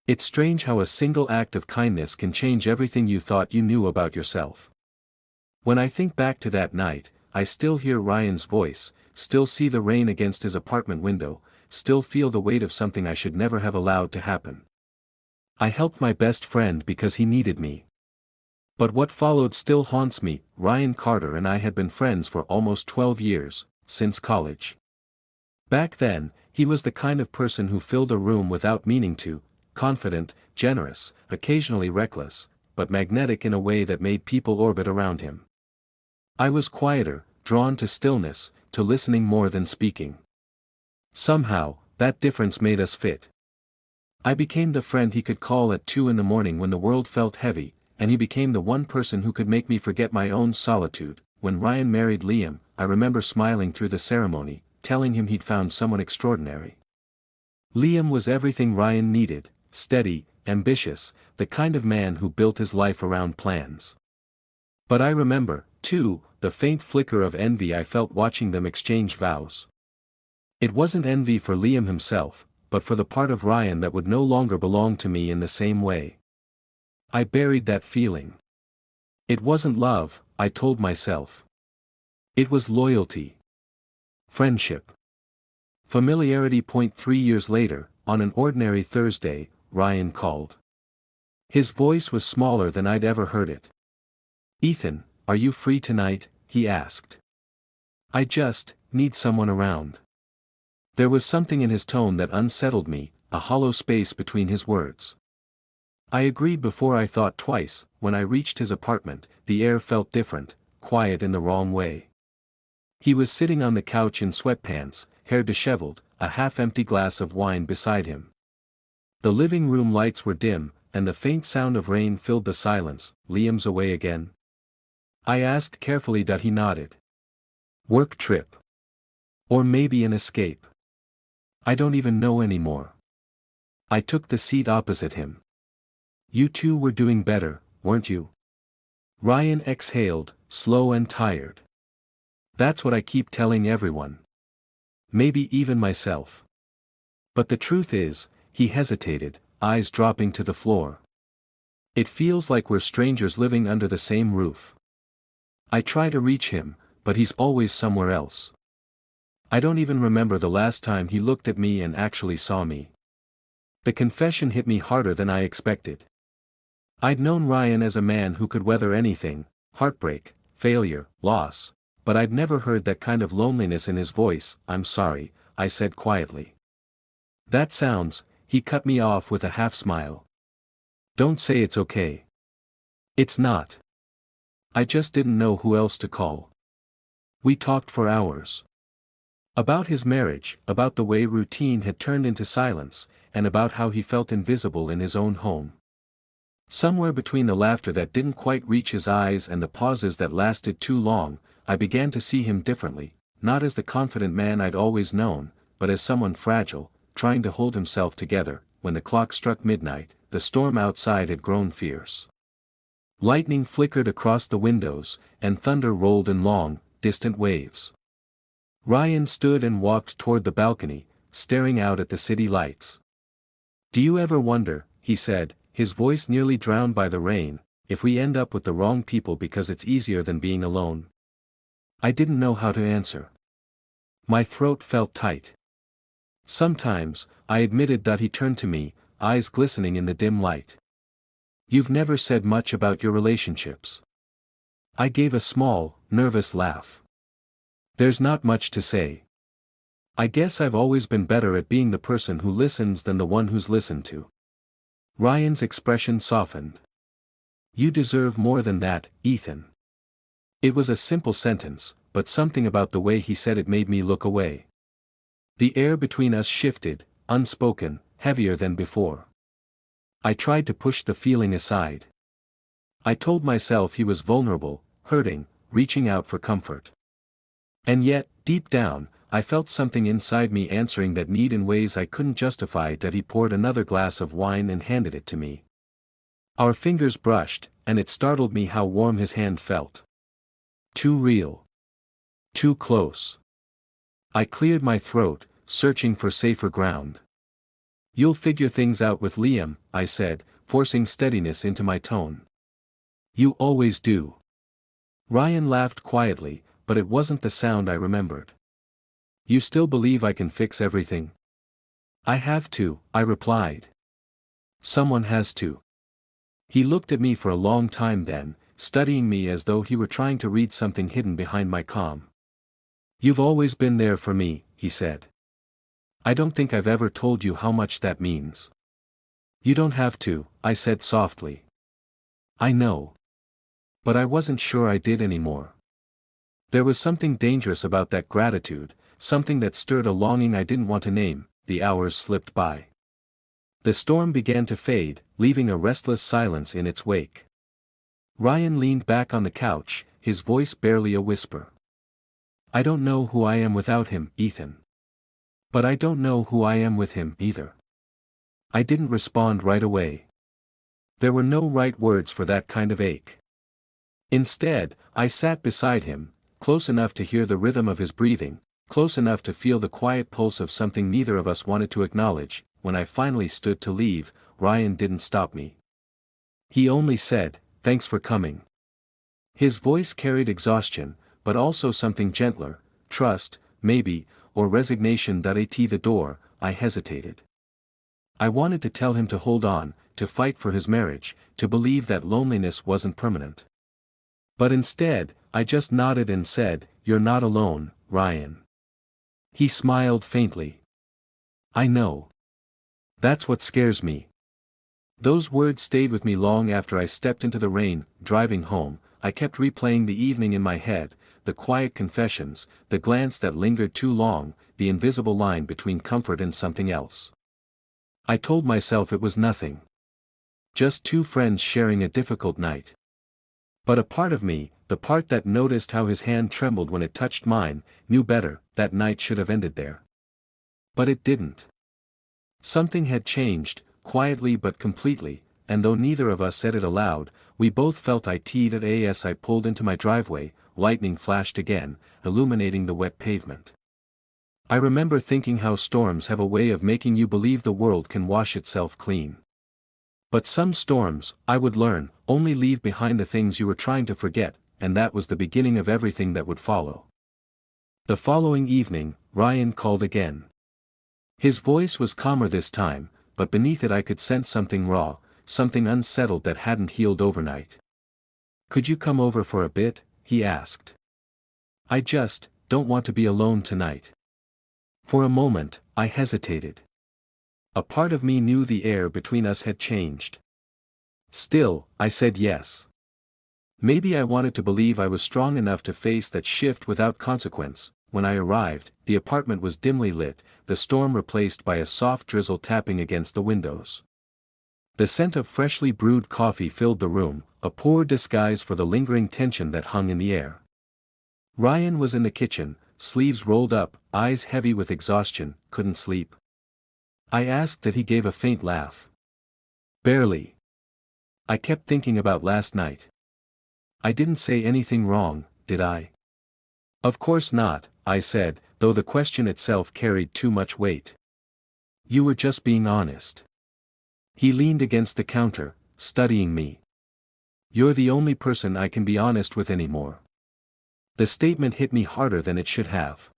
It's strange how a single act of kindness can change everything you thought you knew about yourself. When I think back to that night, I still hear Ryan's voice, still see the rain against his apartment window, still feel the weight of something I should never have allowed to happen. I helped my best friend because he needed me. But what followed still haunts me. Ryan Carter and I had been friends for almost 12 years, since college. Back then, he was the kind of person who filled a room without meaning to, confident, generous, occasionally reckless, but magnetic in a way that made people orbit around him. I was quieter, drawn to stillness, to listening more than speaking. Somehow, that difference made us fit. I became the friend he could call at 2 in the morning when the world felt heavy, and he became the one person who could make me forget my own solitude. When Ryan married Liam, I remember smiling through the ceremony, telling him he'd found someone extraordinary. Liam was everything Ryan needed: steady, ambitious, the kind of man who built his life around plans. But I remember, too, the faint flicker of envy I felt watching them exchange vows. It wasn't envy for Liam himself, but for the part of Ryan that would no longer belong to me in the same way. I buried that feeling. It wasn't love, I told myself. It was loyalty. Friendship. Familiarity. 3 years later, on an ordinary Thursday, Ryan called. His voice was smaller than I'd ever heard it. "Ethan, are you free tonight?" he asked. "I just need someone around." There was something in his tone that unsettled me, a hollow space between his words. I agreed before I thought twice. When I reached his apartment, the air felt different, quiet in the wrong way. He was sitting on the couch in sweatpants, hair disheveled, a half-empty glass of wine beside him. The living room lights were dim, and the faint sound of rain filled the silence. "Liam's away again?" I asked carefully. He nodded. "Work trip? Or maybe an escape? I don't even know anymore." I took the seat opposite him. "You two were doing better, weren't you?" Ryan exhaled, slow and tired. "That's what I keep telling everyone. Maybe even myself. But the truth is," he hesitated, eyes dropping to the floor. "It feels like we're strangers living under the same roof. I try to reach him, but he's always somewhere else. I don't even remember the last time he looked at me and actually saw me." The confession hit me harder than I expected. I'd known Ryan as a man who could weather anything: heartbreak, failure, loss, but I'd never heard that kind of loneliness in his voice. "I'm sorry," I said quietly. "That sounds," he cut me off with a half-smile. "Don't say it's okay. It's not. I just didn't know who else to call." We talked for hours. About his marriage, about the way routine had turned into silence, and about how he felt invisible in his own home. Somewhere between the laughter that didn't quite reach his eyes and the pauses that lasted too long, I began to see him differently, not as the confident man I'd always known, but as someone fragile, trying to hold himself together. When the clock struck midnight, the storm outside had grown fierce. Lightning flickered across the windows, and thunder rolled in long, distant waves. Ryan stood and walked toward the balcony, staring out at the city lights. "Do you ever wonder," he said, his voice nearly drowned by the rain, "if we end up with the wrong people because it's easier than being alone?" I didn't know how to answer. My throat felt tight. "Sometimes," I admitted. He turned to me, eyes glistening in the dim light. "You've never said much about your relationships." I gave a small, nervous laugh. "There's not much to say. I guess I've always been better at being the person who listens than the one who's listened to." Ryan's expression softened. "You deserve more than that, Ethan." It was a simple sentence, but something about the way he said it made me look away. The air between us shifted, unspoken, heavier than before. I tried to push the feeling aside. I told myself he was vulnerable, hurting, reaching out for comfort. And yet, deep down, I felt something inside me answering that need in ways I couldn't justify. He poured another glass of wine and handed it to me. Our fingers brushed, and it startled me how warm his hand felt. Too real. Too close. I cleared my throat, searching for safer ground. You'll figure things out with Liam, I said, forcing steadiness into my tone. You always do. Ryan laughed quietly, but it wasn't the sound I remembered. You still believe I can fix everything? I have to, I replied. Someone has to. He looked at me for a long time then, studying me as though he were trying to read something hidden behind my calm. You've always been there for me, he said. I don't think I've ever told you how much that means. You don't have to, I said softly. I know. But I wasn't sure I did anymore. There was something dangerous about that gratitude, something that stirred a longing I didn't want to name. The hours slipped by. The storm began to fade, leaving a restless silence in its wake. Ryan leaned back on the couch, his voice barely a whisper. I don't know who I am without him, Ethan. But I don't know who I am with him, either. I didn't respond right away. There were no right words for that kind of ache. Instead, I sat beside him, close enough to hear the rhythm of his breathing, close enough to feel the quiet pulse of something neither of us wanted to acknowledge. When I finally stood to leave, Ryan didn't stop me. He only said, "Thanks for coming." His voice carried exhaustion, but also something gentler, trust, maybe, or resignation. At the door, I hesitated. I wanted to tell him to hold on, to fight for his marriage, to believe that loneliness wasn't permanent. But instead, I just nodded and said, "You're not alone, Ryan." He smiled faintly. I know. That's what scares me. Those words stayed with me long after I stepped into the rain. Driving home, I kept replaying the evening in my head, the quiet confessions, the glance that lingered too long, the invisible line between comfort and something else. I told myself it was nothing. Just two friends sharing a difficult night. But a part of me, the part that noticed how his hand trembled when it touched mine, knew better. That night should have ended there. But it didn't. Something had changed, quietly but completely, and though neither of us said it aloud, we both felt it. As I pulled into my driveway, lightning flashed again, illuminating the wet pavement. I remember thinking how storms have a way of making you believe the world can wash itself clean. But some storms, I would learn, only leave behind the things you were trying to forget, and that was the beginning of everything that would follow. The following evening, Ryan called again. His voice was calmer this time, but beneath it I could sense something raw, something unsettled that hadn't healed overnight. Could you come over for a bit? He asked. I just don't want to be alone tonight. For a moment, I hesitated. A part of me knew the air between us had changed. Still, I said yes. Maybe I wanted to believe I was strong enough to face that shift without consequence. When I arrived, the apartment was dimly lit, the storm replaced by a soft drizzle tapping against the windows. The scent of freshly brewed coffee filled the room, a poor disguise for the lingering tension that hung in the air. Ryan was in the kitchen, sleeves rolled up, eyes heavy with exhaustion. Couldn't sleep? I asked. He gave a faint laugh. Barely. I kept thinking about last night. I didn't say anything wrong, did I? Of course not, I said, though the question itself carried too much weight. You were just being honest. He leaned against the counter, studying me. You're the only person I can be honest with anymore. The statement hit me harder than it should have.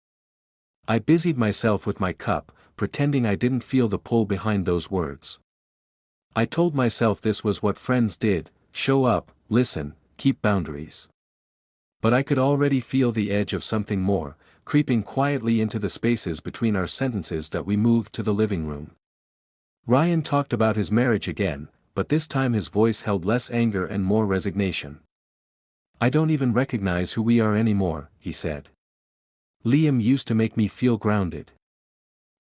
I busied myself with my cup, pretending I didn't feel the pull behind those words. I told myself this was what friends did: show up, listen, keep boundaries. But I could already feel the edge of something more, creeping quietly into the spaces between our sentences. That we moved to the living room. Ryan talked about his marriage again, but this time his voice held less anger and more resignation. I don't even recognize who we are anymore, he said. Liam used to make me feel grounded.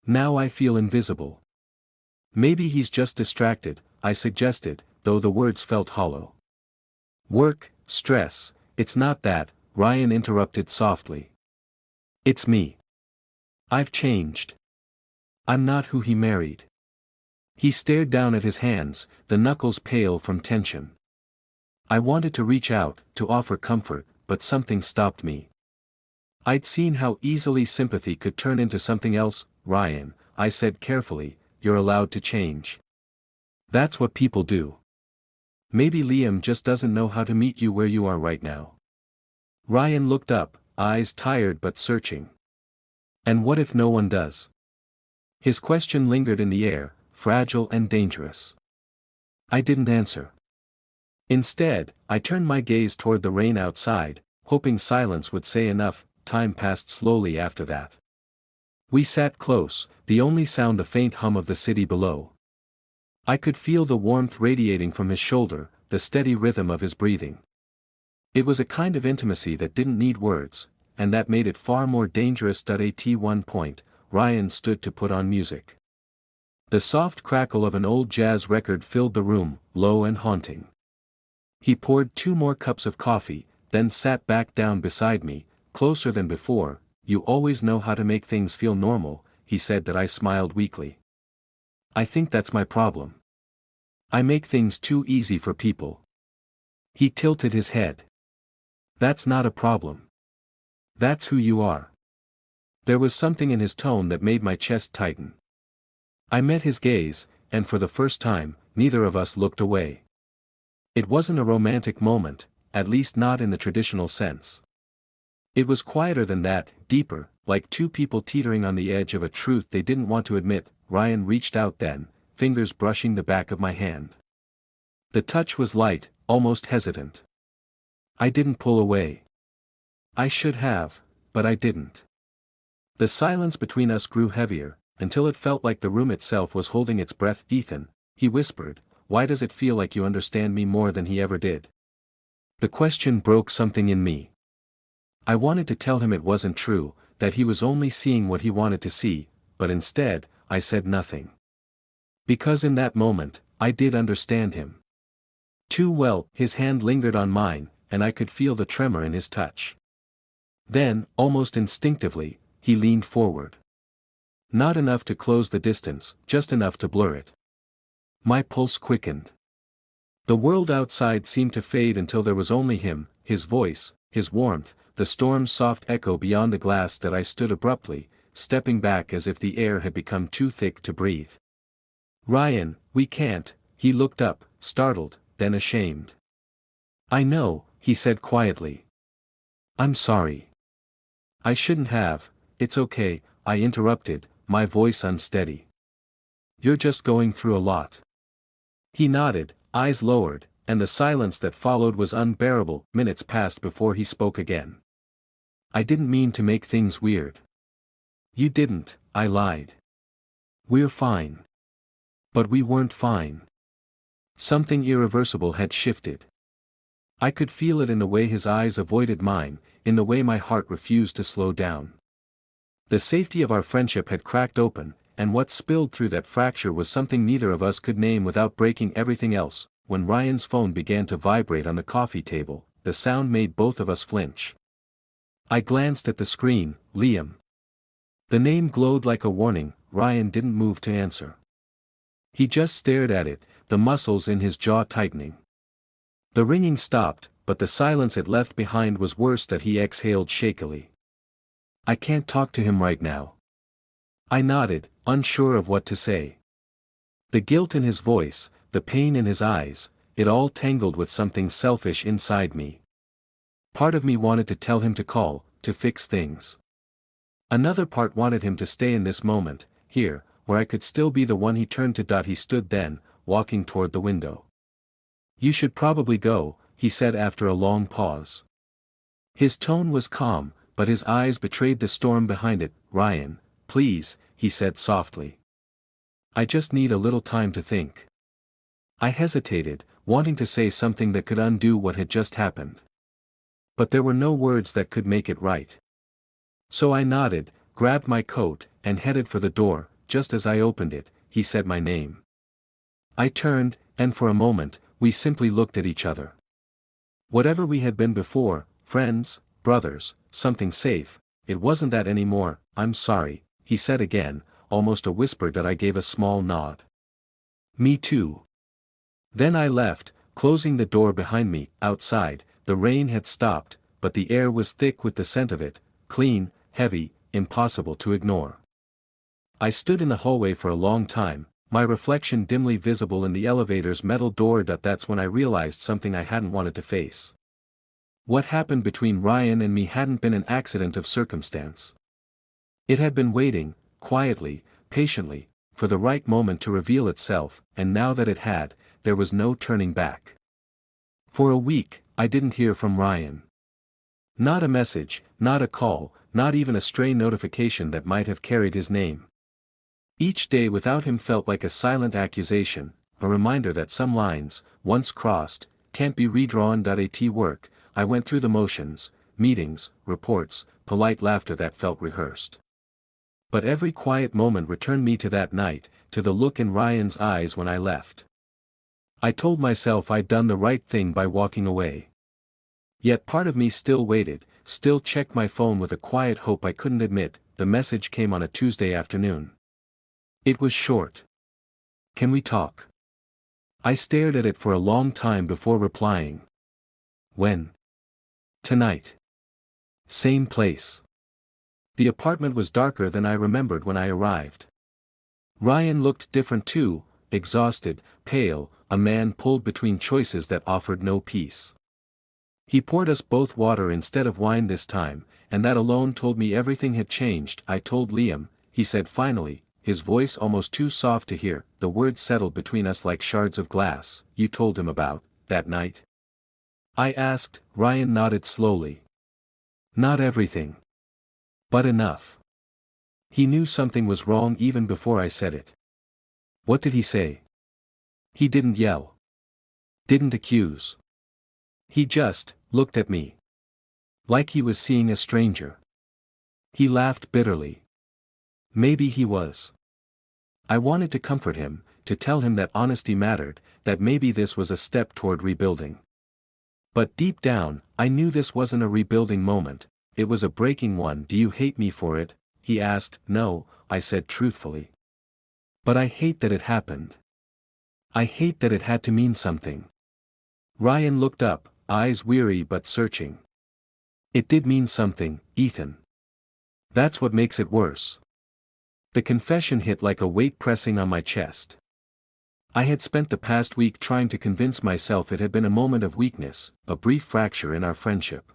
Now I feel invisible. Maybe he's just distracted, I suggested, though the words felt hollow. Work, stress, it's not that, Ryan interrupted softly. It's me. I've changed. I'm not who he married. He stared down at his hands, the knuckles pale from tension. I wanted to reach out, to offer comfort, but something stopped me. I'd seen how easily sympathy could turn into something else. Ryan, I said carefully, you're allowed to change. That's what people do. Maybe Liam just doesn't know how to meet you where you are right now. Ryan looked up, eyes tired but searching. And what if no one does? His question lingered in the air, fragile and dangerous. I didn't answer. Instead, I turned my gaze toward the rain outside, hoping silence would say enough. Time passed slowly after that. We sat close, the only sound the faint hum of the city below. I could feel the warmth radiating from his shoulder, the steady rhythm of his breathing. It was a kind of intimacy that didn't need words, and that made it far more dangerous. At one point, Ryan stood to put on music. The soft crackle of an old jazz record filled the room, low and haunting. He poured 2 more cups of coffee, then sat back down beside me, closer than before. You always know how to make things feel normal, he said. That I smiled weakly. I think that's my problem. I make things too easy for people. He tilted his head. That's not a problem. That's who you are. There was something in his tone that made my chest tighten. I met his gaze, and for the first time, neither of us looked away. It wasn't a romantic moment, at least not in the traditional sense. It was quieter than that, deeper, like 2 people teetering on the edge of a truth they didn't want to admit. Ryan reached out then, fingers brushing the back of my hand. The touch was light, almost hesitant. I didn't pull away. I should have, but I didn't. The silence between us grew heavier, until it felt like the room itself was holding its breath. Ethan, he whispered, why does it feel like you understand me more than he ever did? The question broke something in me. I wanted to tell him it wasn't true, that he was only seeing what he wanted to see, but instead, I said nothing. Because in that moment, I did understand him. Too well. His hand lingered on mine, and I could feel the tremor in his touch. Then, almost instinctively, he leaned forward. Not enough to close the distance, just enough to blur it. My pulse quickened. The world outside seemed to fade until there was only him, his voice, his warmth, the storm's soft echo beyond the glass. That I stood abruptly, stepping back as if the air had become too thick to breathe. Ryan, we can't. He looked up, startled, then ashamed. I know, he said quietly. I'm sorry. I shouldn't have. It's okay, I interrupted, my voice unsteady. You're just going through a lot. He nodded, eyes lowered, and the silence that followed was unbearable. Minutes passed before he spoke again. I didn't mean to make things weird. You didn't, I lied. We're fine. But we weren't fine. Something irreversible had shifted. I could feel it in the way his eyes avoided mine, in the way my heart refused to slow down. The safety of our friendship had cracked open, and what spilled through that fracture was something neither of us could name without breaking everything else. When Ryan's phone began to vibrate on the coffee table, the sound made both of us flinch. I glanced at the screen. Liam. The name glowed like a warning. Ryan didn't move to answer. He just stared at it, the muscles in his jaw tightening. The ringing stopped, but the silence it left behind was worse. That he exhaled shakily. I can't talk to him right now. I nodded, unsure of what to say. The guilt in his voice, the pain in his eyes, it all tangled with something selfish inside me. Part of me wanted to tell him to call, to fix things. Another part wanted him to stay in this moment, here, where I could still be the one he turned to. He stood then, walking toward the window. You should probably go, he said after a long pause. His tone was calm, but his eyes betrayed the storm behind it. Ryan, please, he said softly. I just need a little time to think. I hesitated, wanting to say something that could undo what had just happened. But there were no words that could make it right. So I nodded, grabbed my coat, and headed for the door. Just as I opened it, he said my name. I turned, and for a moment, we simply looked at each other. Whatever we had been before, friends, brothers, something safe, it wasn't that anymore. I'm sorry, he said again, almost a whisper. That I gave a small nod. Me too. Then I left, closing the door behind me. Outside, the rain had stopped, but the air was thick with the scent of it, clean, heavy, impossible to ignore. I stood in the hallway for a long time, my reflection dimly visible in the elevator's metal door. That's when I realized something I hadn't wanted to face. What happened between Ryan and me hadn't been an accident of circumstance. It had been waiting, quietly, patiently, for the right moment to reveal itself, and now that it had, there was no turning back. For a week, I didn't hear from Ryan. Not a message, not a call, not even a stray notification that might have carried his name. Each day without him felt like a silent accusation, a reminder that some lines, once crossed, can't be redrawn. At work, I went through the motions, meetings, reports, polite laughter that felt rehearsed. But every quiet moment returned me to that night, to the look in Ryan's eyes when I left. I told myself I'd done the right thing by walking away. Yet part of me still waited, still checked my phone with a quiet hope I couldn't admit. The message came on a Tuesday afternoon. It was short. "Can we talk?" I stared at it for a long time before replying. "When?" "Tonight. Same place." The apartment was darker than I remembered when I arrived. Ryan looked different too, exhausted, pale, a man pulled between choices that offered no peace. He poured us both water instead of wine this time, and that alone told me everything had changed. "I told Liam," he said finally, his voice almost too soft to hear. The words settled between us like shards of glass. "You told him about that night?" I asked. Ryan nodded slowly. "Not everything. But enough." He knew something was wrong even before I said it. "What did he say?" "He didn't yell. Didn't accuse. He just looked at me. Like he was seeing a stranger. He laughed bitterly. Maybe he was." I wanted to comfort him, to tell him that honesty mattered, that maybe this was a step toward rebuilding. But deep down, I knew this wasn't a rebuilding moment, it was a breaking one. "Do you hate me for it?" he asked. "No," I said truthfully. "But I hate that it happened. I hate that it had to mean something." Ryan looked up, eyes weary but searching. "It did mean something, Ethan. That's what makes it worse." The confession hit like a weight pressing on my chest. I had spent the past week trying to convince myself it had been a moment of weakness, a brief fracture in our friendship.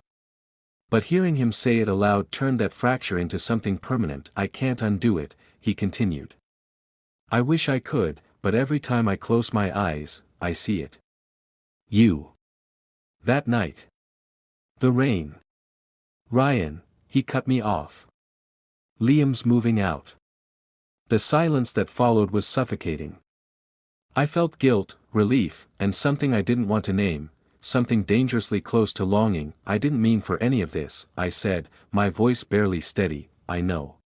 But hearing him say it aloud turned that fracture into something permanent. "I can't undo it," he continued. "I wish I could, but every time I close my eyes, I see it. You. That night. The rain. Ryan," he cut me off. "Liam's moving out." The silence that followed was suffocating. I felt guilt, relief, and something I didn't want to name, something dangerously close to longing. "I didn't mean for any of this," I said, my voice barely steady. "I know."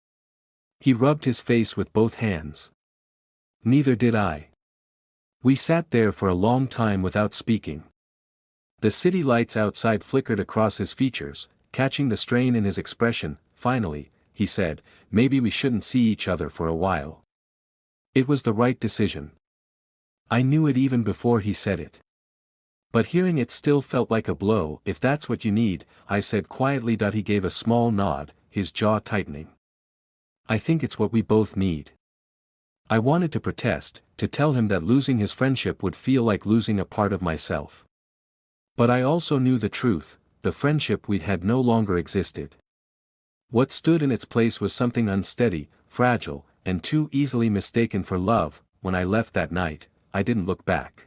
He rubbed his face with both hands. "Neither did I." We sat there for a long time without speaking. The city lights outside flickered across his features, catching the strain in his expression. "Finally," he said, "maybe we shouldn't see each other for a while." It was the right decision. I knew it even before he said it. But hearing it still felt like a blow. "If that's what you need," I said quietly. He gave a small nod, his jaw tightening. "I think it's what we both need." I wanted to protest, to tell him that losing his friendship would feel like losing a part of myself. But I also knew the truth, the friendship we'd had no longer existed. What stood in its place was something unsteady, fragile, and too easily mistaken for love. When I left that night, I didn't look back.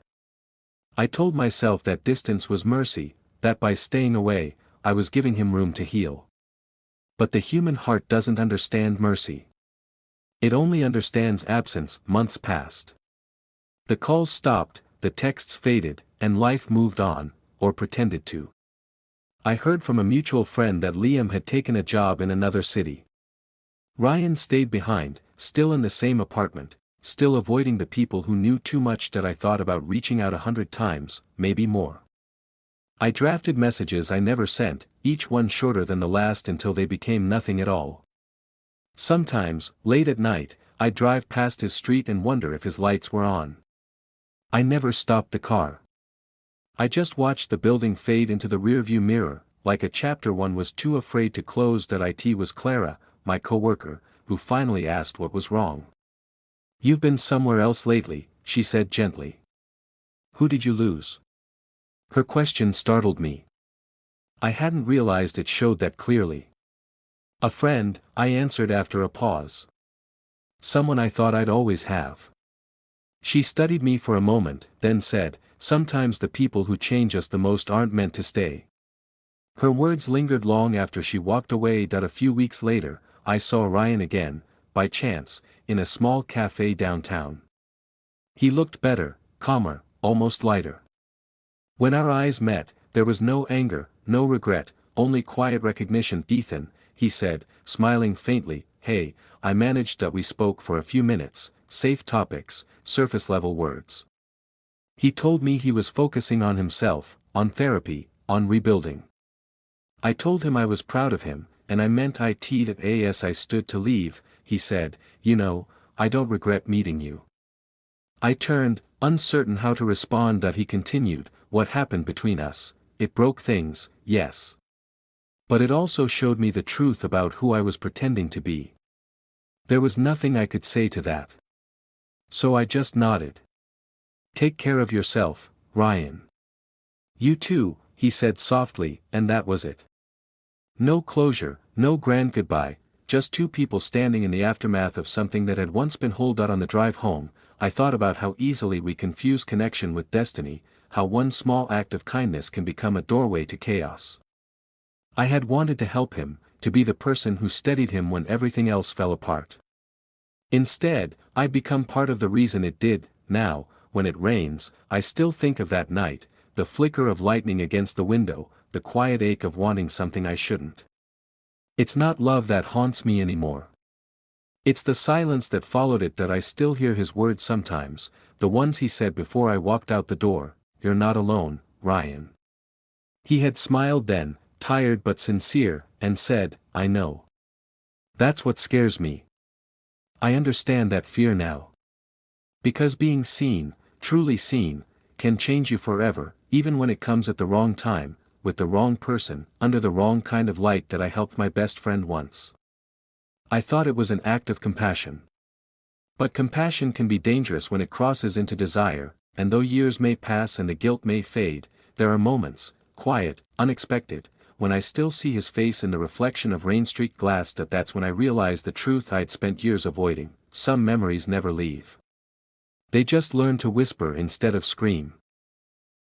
I told myself that distance was mercy, that by staying away, I was giving him room to heal. But the human heart doesn't understand mercy. It only understands absence. Months passed. The calls stopped, the texts faded, and life moved on, or pretended to. I heard from a mutual friend that Liam had taken a job in another city. Ryan stayed behind, still in the same apartment, still avoiding the people who knew too much. I thought about reaching out 100 times, maybe more. I drafted messages I never sent, each one shorter than the last until they became nothing at all. Sometimes, late at night, I'd drive past his street and wonder if his lights were on. I never stopped the car. I just watched the building fade into the rearview mirror, like a chapter one was too afraid to close. It was Clara, my coworker, who finally asked what was wrong. You've been somewhere else lately, she said gently. Who did you lose? Her question startled me. I hadn't realized it showed that clearly. A friend, I answered after a pause. Someone I thought I'd always have. She studied me for a moment, then said, sometimes the people who change us the most aren't meant to stay. Her words lingered long after she walked away. A few weeks later, I saw Ryan again, by chance, in a small cafe downtown. He looked better, calmer, almost lighter. When our eyes met, there was no anger, no regret, only quiet recognition. Ethan, he said, smiling faintly, hey, I managed that. We spoke for a few minutes, safe topics, surface-level words. He told me he was focusing on himself, on therapy, on rebuilding. I told him I was proud of him, and I meant it. As I stood to leave, he said, you know, I don't regret meeting you. I turned, uncertain how to respond. He continued, what happened between us, it broke things, yes. But it also showed me the truth about who I was pretending to be. There was nothing I could say to that. So I just nodded. Take care of yourself, Ryan. You too, he said softly, and that was it. No closure, no grand goodbye, just two people standing in the aftermath of something that had once been holdout. On the drive home, I thought about how easily we confuse connection with destiny, how one small act of kindness can become a doorway to chaos. I had wanted to help him, to be the person who steadied him when everything else fell apart. Instead, I'd become part of the reason it did. Now, when it rains, I still think of that night, the flicker of lightning against the window, the quiet ache of wanting something I shouldn't. It's not love that haunts me anymore. It's the silence that followed it. That I still hear his words sometimes, the ones he said before I walked out the door, you're not alone, Ryan. He had smiled then, tired but sincere, and said, I know. That's what scares me. I understand that fear now. Because being seen, truly seen, can change you forever, even when it comes at the wrong time, with the wrong person, under the wrong kind of light. That I helped my best friend once. I thought it was an act of compassion. But compassion can be dangerous when it crosses into desire, and though years may pass and the guilt may fade, there are moments, quiet, unexpected, when I still see his face in the reflection of rain-streaked glass. That's when I realize the truth I'd spent years avoiding. Some memories never leave. They just learn to whisper instead of scream.